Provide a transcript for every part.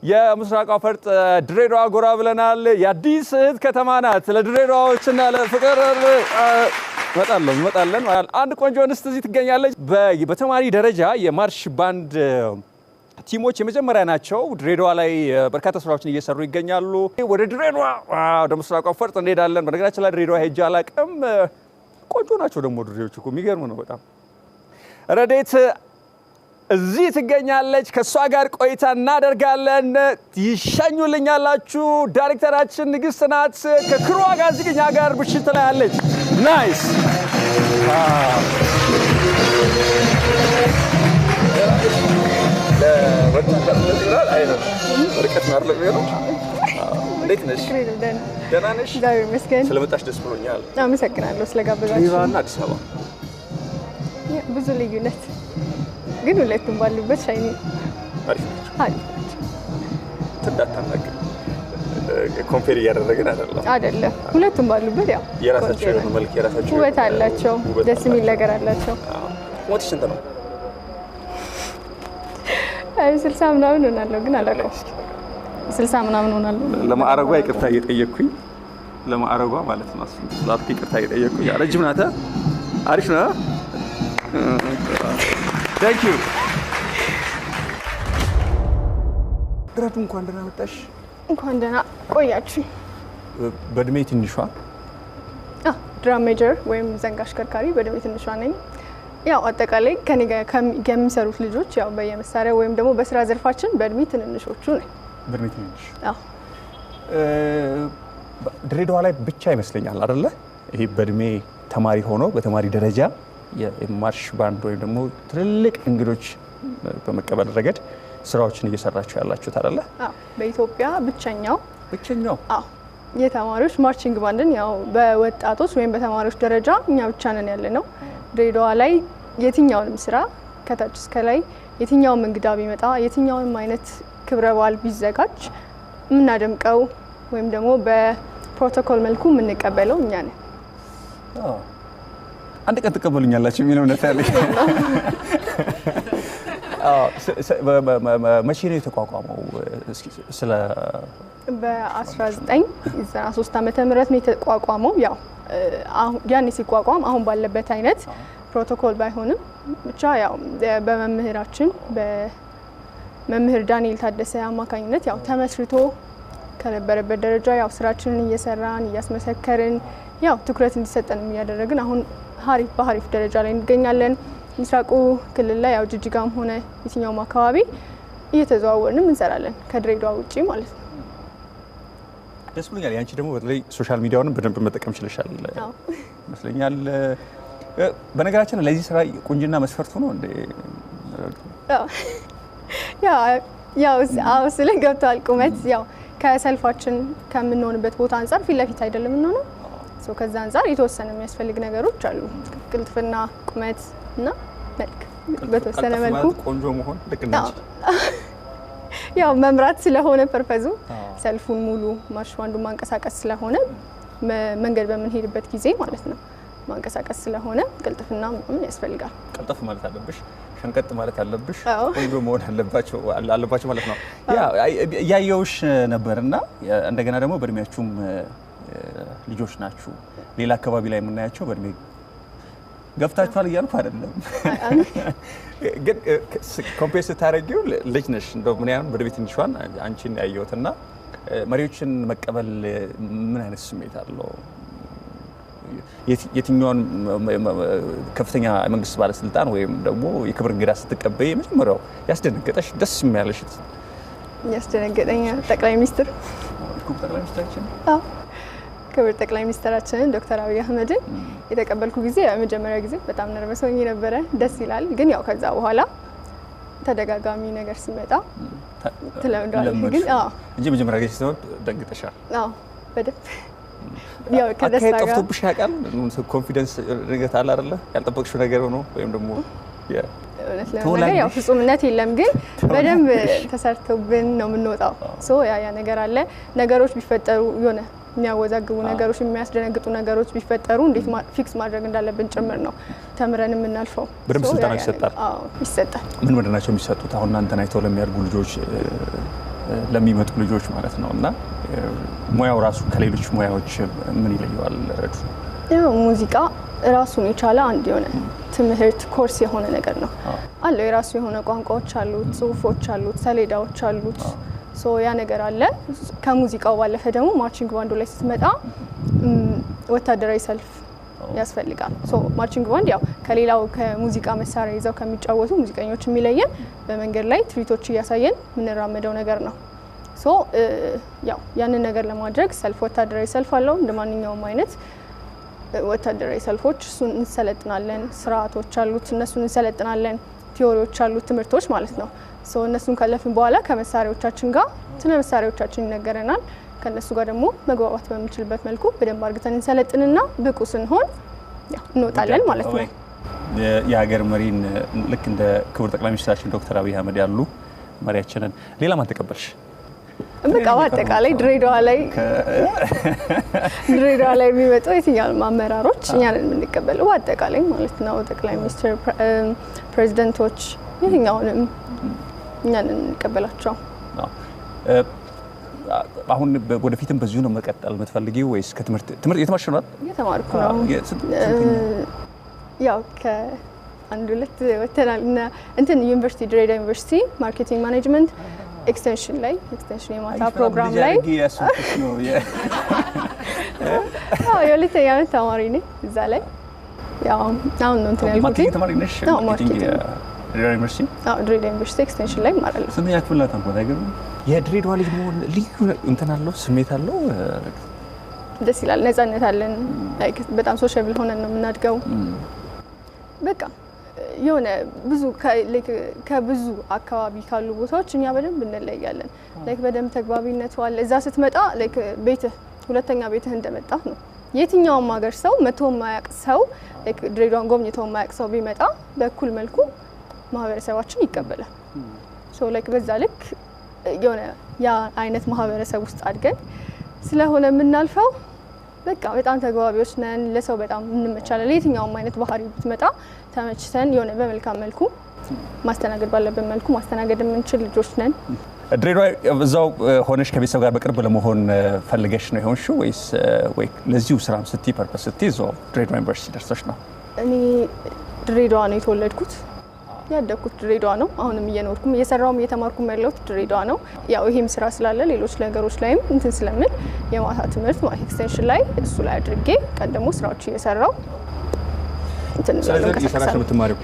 የምስራቅ ፈርጥ ድሬዳዋ ጎራ ብለናል። የአዲስ እህት ከተማ ናት። ለድሬዳዋዎችና ለፍቅር መጣለን። አንድ ቆንጆ እንስት እዚህ ትገኛለች። በተማሪ ደረጃ የማርሽ ባንድ ቲሞች የመጀመሪያ ናቸው። ድሬዳዋ ላይ በርካታ ስራዎችን እየሰሩ ይገኛሉ። ወደ ድሬዳዋ ወደ ምስራቅ ፈርጥ እንሄዳለን። በነገራችን ላይ ድሬዳዋ ሄጄ አላውቅም። ቆንጆ ናቸው ደግሞ ድሬዳዎች እኮ የሚገርም ነው በጣም። ረዴት እዚህ ትገኛለች። ከሷ ጋር ቆይታ እናደርጋለን። ይሸኙልኛላችሁ። ዳይሬክተራችን ንግስት ናት። ከክሯ ጋር እዚህ እኛ ጋር ምሽት ላይ አለች። ናይስ እንዴት ነሽ? ደህና ነሽ? ስለመጣሽ ደስ ብሎኛል። አመሰግናለሁ ስለጋበዛችሁ። ድሬዳዋና አዲስ አበባ ብዙ ልዩነት ግን ሁለቱም ባሉበት ሻይኒ አሪፍ ናቸው። ትዳታናቅ ኮምፔር እያደረግን አይደለም። ሁለቱም ባሉበት ያው የራሳቸው የሆነ መልክ የራሳቸው ውበት አላቸው። ደስ የሚል ነገር አላቸው። ሞትሽ ስንት ነው? 60 ምናምን ሆናለሁ ግን አላውቀውም። 60 ምናምን ሆናለሁ። ለማዕረጓ ይቅርታ እየጠየቅኩኝ ለማዕረጓ ማለት ነው። ስላልኩ ይቅርታ እየጠየቅኩኝ። ረጅም ናት። አሪፍ ነው። ታንክ ዩ ድረቱ። እንኳን ደህና መጣሽ። እንኳን ደህና ቆያችሁ። በእድሜ ትንሿ ድራም ሜጀር ወይም ዘንግ አሽከርካሪ በእድሜ ትንሿ ነኝ። ያው አጠቃላይ ከኔ ጋር ከሚሰሩት ልጆች ያው በየመሳሪያ ወይም ደግሞ በስራ ዘርፋችን በእድሜ ትንንሾቹ ነኝ። በእድሜ ትንንሽ ድሬዳዋ ላይ ብቻ ይመስለኛል አይደለ? ይሄ በእድሜ ተማሪ ሆኖ በተማሪ ደረጃ የማርሽ ባንድ ወይም ደግሞ ትልልቅ እንግዶች በመቀበል ረገድ ስራዎችን እየሰራችሁ ያላችሁት አይደለ? በኢትዮጵያ ብቸኛው የተማሪዎች ማርቺንግ ባንድን ያው በወጣቶች ወይም በተማሪዎች ደረጃ እኛ ብቻ ነን ያለነው። ድሬዳዋ ላይ የትኛውንም ስራ ከታች እስከ ላይ የትኛውም እንግዳ ቢመጣ የትኛውንም አይነት ክብረ በዓል ቢዘጋጅ የምናደምቀው ወይም ደግሞ በፕሮቶኮል መልኩ የምንቀበለው እኛ ነን። አንድ ቀን ትቀበሉኛላችሁ የሚል እምነት አለኝ። መቼ ነው የተቋቋመው? ስለ በ1993 ዓመተ ምህረት ነው የተቋቋመው። ያው ያኔ ሲቋቋም አሁን ባለበት አይነት ፕሮቶኮል ባይሆንም ብቻ ያው በመምህራችን በመምህር ዳንኤል ታደሰ አማካኝነት ያው ተመስርቶ ከነበረበት ደረጃ ያው ስራችንን እየሰራን እያስመሰከርን ያው ትኩረት እንዲሰጠን እያደረግን አሁን በሀሪፍ ደረጃ ላይ እንገኛለን። ምስራቁ ክልል ላይ ያው ጅጅጋም ሆነ የትኛውም አካባቢ እየተዘዋወርንም እንሰራለን ከድሬዳዋ ውጪ ማለት ነው። ደስ ብሎኛል። ያንቺ ደግሞ በተለይ ሶሻል ሚዲያውንም በደንብ መጠቀም ችለሻል ይመስለኛል። በነገራችን ለዚህ ስራ ቁንጅና መስፈርቱ ነው እንዴ? ያው ስለ ገብቷል። ቁመት ያው ከሰልፋችን ከምንሆንበት ቦታ አንፃር ፊት ለፊት አይደለም የምንሆነው። ከዛ አንፃር የተወሰነ የሚያስፈልግ ነገሮች አሉ። ቅልጥፍና፣ ቁመት እና መልክ በተወሰነ መልኩ ቆንጆ መሆን ልክነች ያው መምራት ስለሆነ ፐርፐዙ ሰልፉን ሙሉ ማርሽ ባንዱን ማንቀሳቀስ ስለሆነ መንገድ በምንሄድበት ጊዜ ማለት ነው ማንቀሳቀስ ስለሆነ ቅልጥፍና ምን ያስፈልጋል። ቀልጠፍ ማለት አለብሽ፣ ሸንቀጥ ማለት አለብሽ፣ ቆንጆ መሆን አለባቸው ማለት ነው። ያየውሽ ነበርና እንደገና ደግሞ በእድሜያችሁም ልጆች ናችሁ። ሌላ አካባቢ ላይ የምናያቸው በእድሜ ገፍታችኋል እያልኩ አይደለም፣ ግን ኮምፔር ስታደርጊው ልጅ ነሽ። እንደው ምን ያህል በእድሜ ትንሿን አንቺን ያየሁትና መሪዎችን መቀበል ምን አይነት ስሜት አለው? የትኛውን ከፍተኛ መንግስት ባለስልጣን ወይም ደግሞ የክብር እንግዳ ስትቀበይ መጀመሪያው ያስደነገጠሽ ደስ የሚያለሽ? ያስደነገጠኝ ጠቅላይ ሚኒስትር ክብር ጠቅላይ ሚኒስትራችንን ዶክተር አብይ አህመድን የተቀበልኩ ጊዜ የመጀመሪያ ጊዜ በጣም ነርቨስ ሆኜ ነበረ። ደስ ይላል። ግን ያው ከዛ በኋላ ተደጋጋሚ ነገር ሲመጣ ትለምዳለህ። ግን እንጂ መጀመሪያ ጊዜ ሲሆን ደንግጠሻል? በደንብ ያው ከደስታ ጋር ጠፍቶብሽ ያውቃል? ኮንፊደንስ ንገት አለ አይደለ? ያልጠበቅሽው ነገር ሆኖ ወይም ደግሞ ነገር ያው ፍጹምነት የለም፣ ግን በደንብ ተሰርቶብን ነው የምንወጣው። ያ ነገር አለ። ነገሮች ቢፈጠሩ የሆነ የሚያወዛግቡ ነገሮች የሚያስደነግጡ ነገሮች ቢፈጠሩ እንዴት ፊክስ ማድረግ እንዳለብን ጭምር ነው ተምረን የምናልፈው። በደንብ ስልጠና ይሰጣል። ይሰጣል። ምን ምንድን ናቸው የሚሰጡት? አሁን እናንተን አይተው ለሚያድጉ ልጆች ለሚመጡ ልጆች ማለት ነውና ሙያው ራሱ ከሌሎች ሙያዎች ምን ይለየዋል? ረዱ ሙዚቃ ራሱን የቻለ አንድ የሆነ ትምህርት ኮርስ የሆነ ነገር ነው አለው። የራሱ የሆነ ቋንቋዎች አሉት፣ ጽሁፎች አሉት፣ ሰሌዳዎች አሉት። ያ ነገር አለ። ከሙዚቃው ባለፈ ደግሞ ማርቺንግ ባንዱ ላይ ስትመጣ ወታደራዊ ሰልፍ ያስፈልጋል። ማርቺንግ ባንድ ያው ከሌላው ከሙዚቃ መሳሪያ ይዘው ከሚጫወቱ ሙዚቀኞች የሚለየን በመንገድ ላይ ትርኢቶች እያሳየን የምንራመደው ነገር ነው። ያው ያንን ነገር ለማድረግ ሰልፍ ወታደራዊ ሰልፍ አለው። እንደ ማንኛውም አይነት ወታደራዊ ሰልፎች እሱን እንሰለጥናለን። ስርዓቶች አሉት፣ እነሱን እንሰለጥናለን። ቲዎሪዎች አሉት፣ ትምህርቶች ማለት ነው። እነሱን ካለፍን በኋላ ከመሳሪያዎቻችን ጋር ስለ መሳሪያዎቻችን ይነገረናል። ከነሱ ጋር ደግሞ መግባባት በምንችልበት መልኩ በደንብ አድርገን እንሰለጥንና ብቁ ስንሆን እንወጣለን ማለት ነው። የሀገር መሪን ልክ እንደ ክቡር ጠቅላይ ሚኒስትራችን ዶክተር አብይ አህመድ ያሉ መሪያችንን ሌላ ማን ተቀበልሽ? በቃ በአጠቃላይ ድሬዳዋ ላይ የሚመጡ የትኛውንም አመራሮች እኛን የምንቀበለው በአጠቃላይ ማለት ነው። ጠቅላይ ሚኒስትር፣ ፕሬዚደንቶች የትኛውንም እኛን የምንቀበላቸው። አሁን ወደፊትም በዚሁ ነው መቀጠል የምትፈልጊው ወይስ ከትምህርት የተማርሽ ነው? የተማርኩ ነው። ያው ከአንድ ሁለት ወተናል እና ዩኒቨርሲቲ ድሬዳዋ ዩኒቨርሲቲ ማርኬቲንግ ማኔጅመንት ኤክስቴንሽን የማታ ፕሮግራም ላይ የሁለተኛ ዓመት ተማሪ ነኝ። እዛ ላይ ያው አሁን ነው እንትን ያልኩት። ማርኬቲንግ ተማሪ ነሽ? ማርኬቲንግ ድሬዳዋ ዩኒቨርሲቲ? ድሬዳዋ ዩኒቨርሲቲ ኤክስቴንሽን ላይ እማራለሁ። ስንተኛ ክፍል ናት? አይገርምም? የድሬዳዋ ልጅ መሆን ልዩ እንትን አለው፣ ስሜት አለው። ደስ ይላል። ነፃነት አለን። በጣም ሶሻብል ሆነን ነው የምናድገው። በቃ የሆነ ብዙ ከብዙ አካባቢ ካሉ ቦታዎች እኛ በደንብ እንለያለን። በደንብ ተግባቢነቱ አለ። እዛ ስትመጣ ቤትህ ሁለተኛ ቤትህ እንደመጣህ ነው። የትኛውም ሀገር ሰው መቶ የማያውቅ ሰው ድሬዳዋን ጎብኝቶ የማያውቅ ሰው ቢመጣ በእኩል መልኩ ማህበረሰባችን ይቀበላል። በዛ ልክ የሆነ ያ አይነት ማህበረሰብ ውስጥ አድገን ስለሆነ የምናልፈው በቃ በጣም ተግባቢዎች ነን። ለሰው በጣም እንመቻለን። የትኛውም አይነት ባህሪ ብትመጣ ተመችተን የሆነ በመልካም መልኩ ማስተናገድ ባለብን መልኩ ማስተናገድ የምንችል ልጆች ነን። ድሬዳዋ እዛው ሆነሽ ከቤተሰብ ጋር በቅርብ ለመሆን ፈልገሽ ነው የሆንሽው ወይስ ለዚሁ ስራም ስትይ ፐርፐስ ስትይ እዛው ድሬዳዋ ዩኒቨርሲቲ ደርሰሽ ነው? እኔ ድሬዳዋ ነው የተወለድኩት። ያደግኩት ድሬዳዋ ነው። አሁንም እየኖርኩም እየሰራውም እየተማርኩም ያለሁት ድሬዳዋ ነው። ያው ይሄም ስራ ስላለ ሌሎች ነገሮች ላይም እንትን ስለምን የማታ ትምህርት ኤክስቴንሽን ላይ እሱ ላይ አድርጌ ቀን ደግሞ ስራዎች እየሰራው እንትን ስለዚህ የሰራሽ የምትማሪው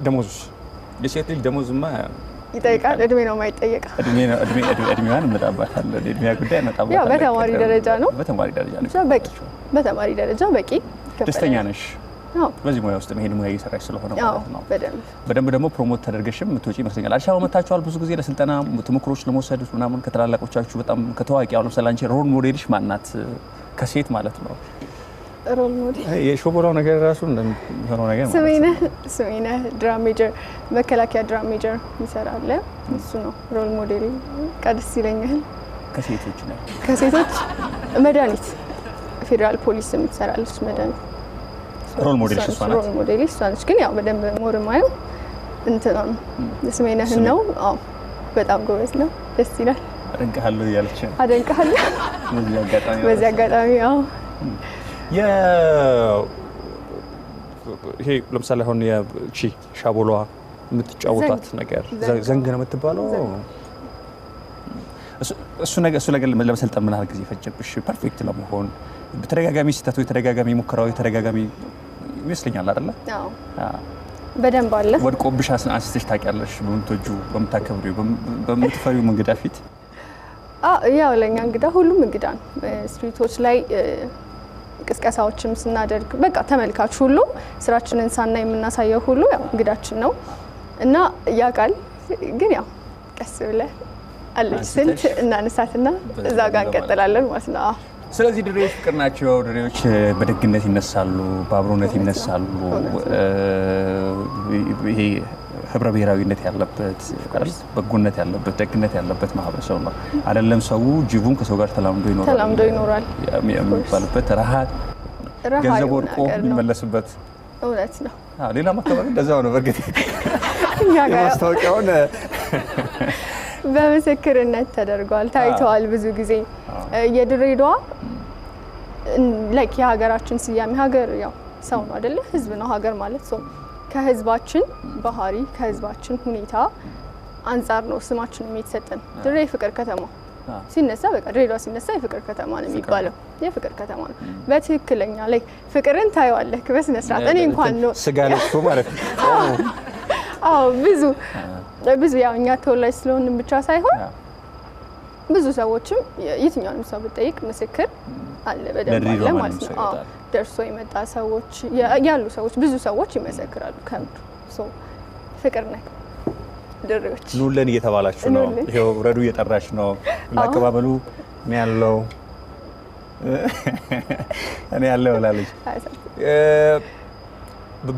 ደሞዝ የሴት ልጅ ደሞዝማ ይጠይቃል። እድሜ ነው የማይጠየቅ። እድሜዋን እንመጣባታለን። እድሜያ ጉዳይ እንመጣባታለን። ያው በተማሪ ደረጃ ነው። በተማሪ ደረጃ ነው። በቂ በተማሪ ደረጃ በቂ። ደስተኛ ነሽ? በዚህ ሙያ ውስጥ መሄድ ሙያ እየሰራሽ ስለሆነ ማለት ነው። በደንብ ደግሞ ፕሮሞት ተደርገሽም የምትወጪ ይመስለኛል። አዲስ አበባ መታችኋል ብዙ ጊዜ ለስልጠና ተሞክሮች ለመውሰድ ምናምን ከተላላቆቻችሁ በጣም ከታዋቂ አሁን ለምሳሌ አንቺ ሮል ሞዴልሽ ማናት? ከሴት ማለት ነው። ሮል ሞዴል የሾቦራው ነገር ራሱ እንደሆነው ነገር ስሜነህ ድራም ሜጀር መከላከያ ድራም ሜጀር ይሰራል። እሱ ነው ሮል ሞዴል። ቀድስ ይለኛል። ከሴቶች ነው ከሴቶች መድኃኒት ፌዴራል ፖሊስ የምትሰራለች መድኃኒት ሮል ሞዴል እሷ ናት። ሮል ሞዴል እሷ ነች። ግን ያው በደንብ ሞር ማየው እንትና ስሜነህ ነው። አዎ በጣም ጎበዝ ነው። ደስ ይላል። አደንቅሃለሁ እያለች አደንቅሃለሁ በዚህ አጋጣሚ አዎ ይሄ ለምሳሌ አሁን የቺ ሻቦሏ የምትጫወታት ነገር ዘንግ ነው የምትባለው። እሱ ነገር ለመሰልጠን ምን ያህል ጊዜ ፈጀብሽ? ፐርፌክት ለመሆን በተደጋጋሚ ስህተቱ የተደጋጋሚ ሙከራው የተደጋጋሚ ይመስለኛል አይደለ? አዎ በደንብ አለ። ወድቆብሽ አንስተሽ ታውቂያለሽ? በምትወጂው በምታከብሪው በምትፈሪው እንግዳ ፊት? ያው ለኛ እንግዳ ሁሉም እንግዳ ነው። ስትሪቶች ላይ ቅስቀሳዎችም ስናደርግ በቃ ተመልካች ሁሉ ስራችንን ሳና የምናሳየው ሁሉ ያው እንግዳችን ነው እና ያውቃል። ግን ያው ቀስ ብለህ አለች ስንት እናነሳትና እዛ ጋር እንቀጥላለን ማለት ነው። ስለዚህ ድሬዎች ፍቅር ናቸው። ድሬዎች በደግነት ይነሳሉ፣ በአብሮነት ይነሳሉ። ይሄ ህብረ ብሔራዊነት ያለበት በጎነት ያለበት ደግነት ያለበት ማህበረሰብ ነው። አይደለም ሰው ጅቡን ከሰው ጋር ተላምዶ ይኖራል የሚባልበት ረሃት ገንዘብ ወድቆ የሚመለስበት እውነት ነው። ሌላም አካባቢ እንደዛው ነው። በእርግጥ የማስታወቂያውን በምስክርነት ተደርጓል ታይተዋል ብዙ ጊዜ የድሬዳዋ ላይክ የሀገራችን ስያሜ ሀገር ያው ሰው ነው አይደለ ህዝብ ነው ሀገር ማለት ሰው ከህዝባችን ባህሪ ከህዝባችን ሁኔታ አንፃር ነው ስማችን የሚተሰጠን ድሬ ፍቅር ከተማ ሲነሳ በቃ ድሬዳዋ ሲነሳ የፍቅር ከተማ ነው የሚባለው የፍቅር ከተማ ነው በትክክለኛ ላይክ ፍቅርን ታየዋለህ በስነ ስርዓት እኔ እንኳን ነው ስጋ ለብሶ ማለት ነው አዎ ብዙ ያው እኛ ተወላጅ ስለሆንን ብቻ ሳይሆን ብዙ ሰዎችም የትኛውንም ሰው ብጠይቅ ምስክር አለ በደንብ አለ ማለት ነው ደርሶ የመጣ ሰዎች ያሉ ሰዎች ብዙ ሰዎች ይመሰክራሉ ከምሩ ሶ ፍቅር ነው ድሬዎች ኑለን እየተባላችሁ ነው ይሄው ረዱ እየጠራች ነው ለአቀባበሉ ምን ያለው እኔ ያለው ላለች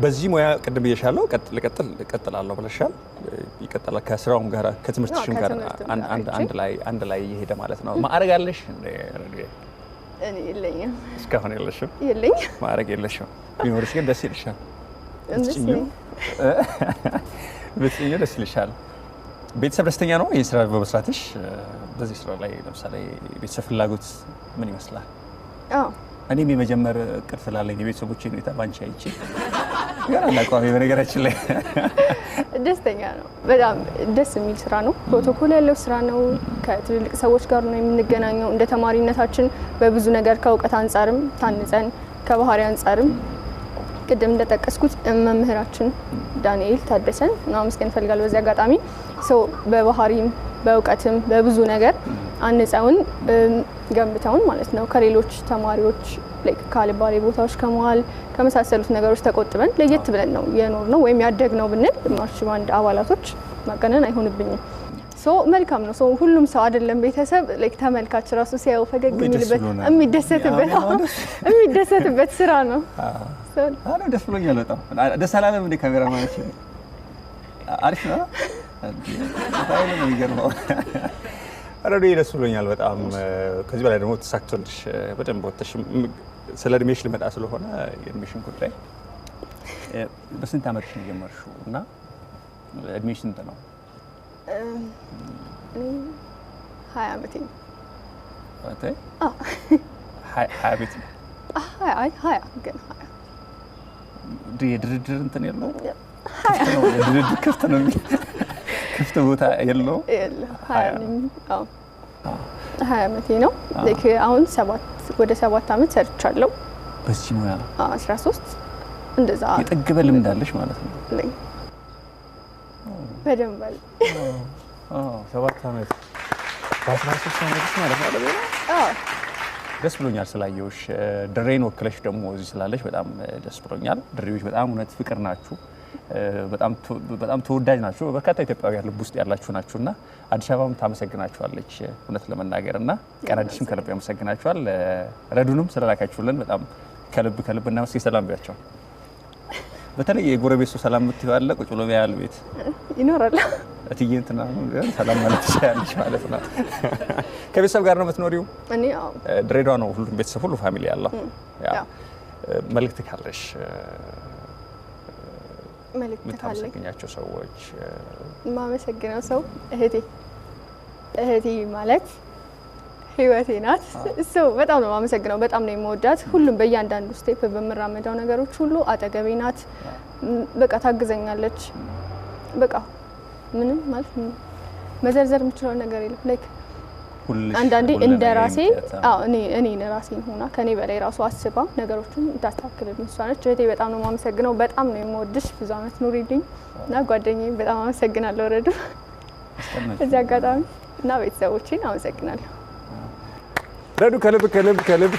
በዚህ ሙያ ቀደም እየሻለው ቀጥላለሁ ብለሻል ይቀጥላል ከስራውም ጋር ከትምህርትሽም ጋር አንድ ላይ ይሄደ ማለት ነው ማዕረግ አለሽ እንደ ረዱ እኔ የለኝም እስካሁን የለሽም ማዕረግ የለሽም ቢኖርሽ ግን ደስ ይልሻል በትኛው ደስ ይልሻል ቤተሰብ ደስተኛ ነው ይሄን ስራ በመስራትሽ በዚህ ስራ ላይ ለምሳሌ ቤተሰብ ፍላጎት ምን ይመስላል እኔም የመጀመር እቅድ ስላለኝ የቤተሰቦቼን ሁኔታ ባንቺ አይቼ ገና አላቋሚ በነገራችን ላይ ደስተኛ ነው በጣም ደስ የሚል ስራ ነው ፕሮቶኮል ያለው ስራ ነው ከትልልቅ ሰዎች ጋር ነው የምንገናኘው እንደ ተማሪነታችን በብዙ ነገር ከእውቀት አንፃርም ታንጸን ከባህሪ አንፃርም ቅድም እንደጠቀስኩት መምህራችን ዳንኤል ታደሰን ማመስገን ፈልጋለሁ በዚህ አጋጣሚ በባህሪም በእውቀትም በብዙ ነገር አንጻውን ገንብተውን ማለት ነው ከሌሎች ተማሪዎች ላይክ ካልባሌ ቦታዎች ከመዋል ከመሳሰሉት ነገሮች ተቆጥበን ለየት ብለን ነው የኖርነው ወይም ያደግነው ብንል ማርሽ ባንድ አባላቶች ማቀነን አይሆንብኝም መልካም ነው ሁሉም ሰው አይደለም ቤተሰብ ላይክ ተመልካች ራሱ ሲያው ፈገግ የሚልበት የሚደሰትበት ስራ ነው አረ ደስ ብሎኛል በጣም ደስ አላለም እንደ ካሜራ ማለት ነው አሪፍ ነው ታይለ ነው ይገርማው አረ ደስ ብሎኛል በጣም ከዚህ በላይ ደግሞ ተሳክቶልሽ በደንብ ወጥተሽ ስለ እድሜሽ ልመጣ ስለሆነ የእድሜሽን ጉዳይ በስንት አመትሽ ነው የጀመርሽው እና እድሜሽ ስንት ነው 20 አመቴ ነው አንተ 20 አመት ነው 20 ግን 20 የድርድር እንትን የለው ድርድር ክፍት ነው ክፍት ቦታ የለው 20 አመቴ ነው ልክ አሁን ወደ 7 አመት ሰርቻለሁ በዚህ ሙያ 13 እንደዛ የጠገበ ልምድ አለሽ ማለት ነው በደንብ አለ 7 አመት 13 አመት ማለት ነው ደስ ብሎኛል ስላየውሽ ድሬን ወክለሽ ደግሞ እዚህ ስላለሽ በጣም ደስ ብሎኛል ድሬዎች በጣም እውነት ፍቅር ናችሁ በጣም ተወዳጅ ናችሁ በርካታ ኢትዮጵያውያን ልብ ውስጥ ያላችሁ ናችሁና አዲስ አበባም ታመሰግናችኋለች እውነት ለመናገርና ቀናዲስም ከልብ ያመሰግናችኋል ረዱንም ስለላካችሁልን በጣም ከልብ እናመስግን ሰላም ቢያቸው በተለይ የጎረቤት ሰው ሰላም ምትይው አለ ቁጭ ብሎ ያያል ቤት ይኖራል እትዬንትና ሰላም ማለት ይችላልሽ ማለት ነው ከቤተሰብ ጋር ነው የምትኖሪው እኔ ድሬዳዋ ነው ሁሉም ቤተሰብ ሁሉ ፋሚሊ ያለው መልእክት ካለሽ የምታመሰግኛቸው ሰዎች ማመሰግነው ሰው እህቴ ማለት ህይወቴ ናት በጣም ነው ማመሰግነው በጣም ነው የምወዳት ሁሉም በእያንዳንዱ ስቴፕ በመራመዳው ነገሮች ሁሉ አጠገቤ ናት በቃ ታግዘኛለች በቃ ምንም ማለት መዘርዘር የምችለው ነገር የለም ላይክ አንዳንዴ እንደራሴ እኔ ራሴን ሆና ከኔ በላይ ራሱ አስባ ነገሮችን ታስተካክልልኝ እሷ ነች እህቴ በጣም ነው ማመሰግነው በጣም ነው የምወድሽ ብዙ አመት ኑሪልኝ እና ጓደኛዬ በጣም አመሰግናለሁ ረዱ እዚህ አጋጣሚ እና ቤተሰቦቼን አመሰግናለሁ ረዱ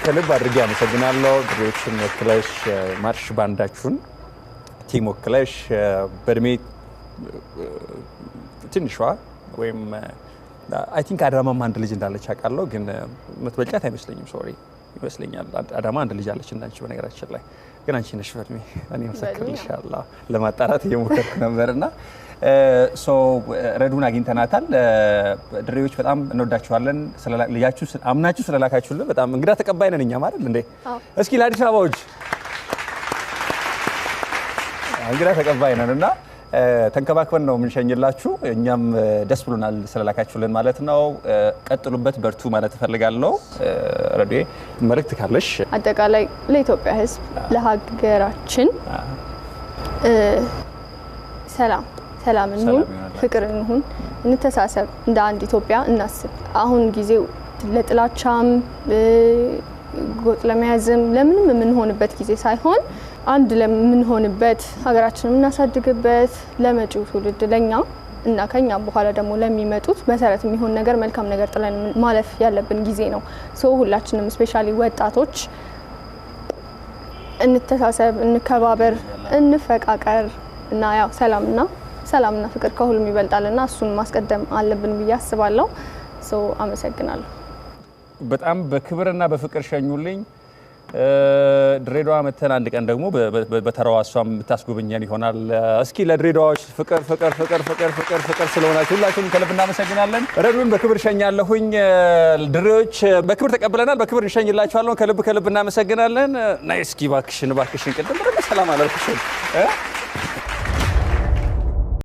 ከልብ አድርጌ አመሰግናለሁ ድሬዎችን ወክለሽ ማርሽ ባንዳችሁን ቲም ወክለሽ በእድሜ ትንሿ ወይም አይ ቲንክ አዳማም አንድ ልጅ እንዳለች አውቃለሁ ግን የምትበልጫት አይመስለኝም ሶሪ ይመስለኛል አዳማ አንድ ልጅ አለች እንዳንቺ በነገራችን ላይ ግን አንቺ ነሽ በእድሜ እኔ መሰክርልሻለሁ ለማጣራት እየሞከርኩ ነበርና ረዱን አግኝተናታል ድሬዎች በጣም እንወዳችኋለን ልጃችሁ አምናችሁ ስለላካችሁልን በጣም እንግዳ ተቀባይ ነን እኛ ማለት እንዴ እስኪ ለአዲስ አበባዎች እንግዳ ተቀባይ ነንና ተንከባክበን ነው የምንሸኝላችሁ። እኛም ደስ ብሎናል ስለላካችሁልን ማለት ነው። ቀጥሉበት፣ በርቱ ማለት እፈልጋለሁ። ረዴ መልእክት ካለሽ አጠቃላይ ለኢትዮጵያ ሕዝብ ለሀገራችን ሰላም እንሁን፣ ፍቅር እንሁን፣ እንተሳሰብ፣ እንደ አንድ ኢትዮጵያ እናስብ። አሁን ጊዜው ለጥላቻም ጎጥ ለመያዝም ለምንም የምንሆንበት ጊዜ ሳይሆን አንድ ለምንሆንበት ሀገራችንን የምናሳድግበት ለመጪው ትውልድ ለኛ እና ከኛ በኋላ ደግሞ ለሚመጡት መሰረት የሚሆን ነገር መልካም ነገር ጥለን ማለፍ ያለብን ጊዜ ነው። ሁላችንም ስፔሻሊ ወጣቶች እንተሳሰብ፣ እንከባበር፣ እንፈቃቀር እና ያው ሰላምና ፍቅር ከሁሉም ይበልጣልና እሱን ማስቀደም አለብን ብዬ አስባለሁ። አመሰግናለሁ። በጣም በክብርና በፍቅር ሸኙልኝ። ድሬዳዋ መተን አንድ ቀን ደግሞ በተራዋ እሷም የምታስጎበኘን ይሆናል። እስኪ ለድሬዳዋዎች ፍቅር ስለሆናችሁ ሁላችሁም ከልብ እናመሰግናለን። ረዱን በክብር ሸኛለሁኝ። ድሬዎች በክብር ተቀብለናል፣ በክብር እንሸኝላችኋለሁ። ከልብ እናመሰግናለን። ናይ እስኪ እባክሽን ቅድም ሰላም አላልኩሽም?